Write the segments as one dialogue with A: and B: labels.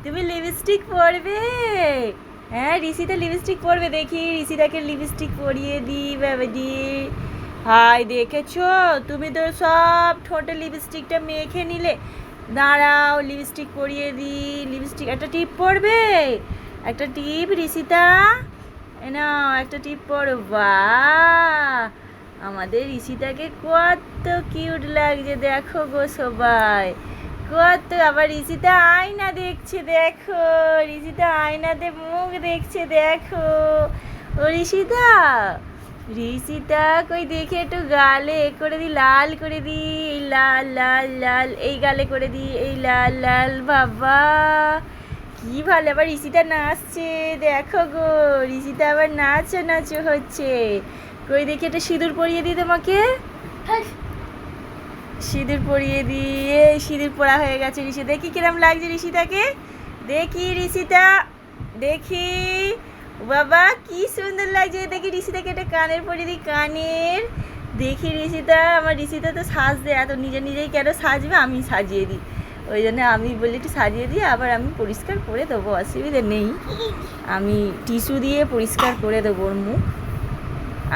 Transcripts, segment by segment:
A: তুমি লিপস্টিক পরবে? হ্যাঁ, ঋষিতা লিপস্টিক পরবে। দেখি ঋষিতাকে লিপস্টিক পরিয়ে দিই বাবাজি। হাই, দেখেছো? তুমি তো সব ঠোঁটে লিপস্টিকটা মেখে নিলে। দাঁড়াও, লিপস্টিক পরিয়ে দিই। লিপস্টিক একটা টিপ পরবে? একটা টিপ ঋষিতা, নাও একটা টিপ পরো। বাহ, আমাদের ঋষিতাকে কত কিউট লাগছে দেখো গো সবাই। কত, আবার ঋষিতা আয়না দেখছে দেখো। ঋষিতা আয়নাতে মুখ দেখছে দেখো। ও ঋষিতা, ঋষিতা কই দেখে একটু গালে করে দি, লাল করে দি। এই লাল লাল লাল, এই গালে করে দি, এই লাল লাল। বাবা কি ভালো, আবার ঋষিতা নাচছে দেখো গো। ঋষিতা আবার নাচো নাচো হচ্ছে। কই দেখি একটা সিঁদুর পরিয়ে দিই তোমাকে। সিঁদুর পরিয়ে দিয়ে, সিঁদুর পরা হয়ে গেছে ঋষি। দেখি কিরম লাগছে ঋষিতাকে। দেখি ঋষিতা, দেখি। বাবা কি সুন্দর লাগছে। দেখি ঋষিতাকে একটা কানের পরিয়ে দিই, কানের। দেখি ঋষিতা, আমার ঋষিতা তো সাজতে এত নিজে নিজেই কেন সাজবে, আমি সাজিয়ে দিই। ওই জন্য আমি বলি একটু সাজিয়ে দিই, আবার আমি পরিষ্কার করে দেবো, অসুবিধে নেই। আমি টিস্যু দিয়ে পরিষ্কার করে দেবো ওর মুখ।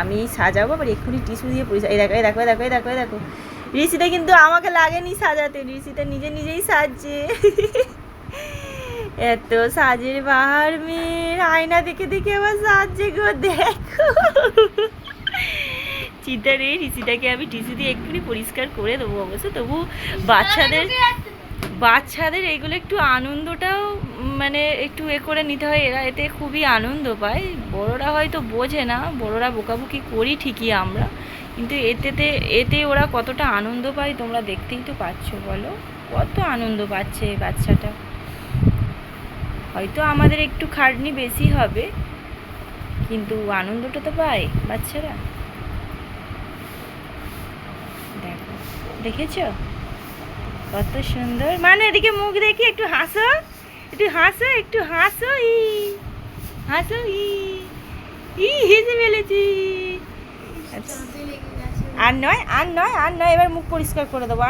A: আমি সাজাবো, আবার এক্ষুনি টিস্যু দিয়ে পরিষ্কার। এই দেখো এই দেখো দেখো দেখো দেখো। ঋষিতা কিন্তু আমাকে লাগেনি সাজাতে, ঋষিতা নিজে নিজেই সাজছে। এত সাজের বাহার মেয়ের, আয়না দেখে দেখে আবার সাজছে গো দেখো। চিন্তা নেই, ঋষিটাকে আমি টিস্যু দিয়ে এক্ষুনি পরিষ্কার করে দেবো। অবশ্য তবু বাচ্চাদের এগুলো একটু আনন্দটাও মানে একটু করে নিতে হয়। এরা এতে খুবই আনন্দ পায়। বড়রা হয়তো বোঝে না, বড়রা বকাবকি করি ঠিকই আমরা, কিন্তু এতে ওরা কতটা আনন্দ পায় তোমরা দেখতেই তো পাচ্ছ। বলো কত আনন্দ পাচ্ছে বাচ্চাটা। হয়তো আমাদের একটু খাটনি বেশি হবে, কিন্তু আনন্দটা তো পায় বাচ্চারা। দেখো, দেখেছো কত সুন্দর। মানে এদিকে মুখ দেখি, একটু হাসো, একটু হাসো, একটু হাসো। হাসো। হেসে ফেলেছি। আর নয়, এবার মুখ পরিষ্কার করে দেবো।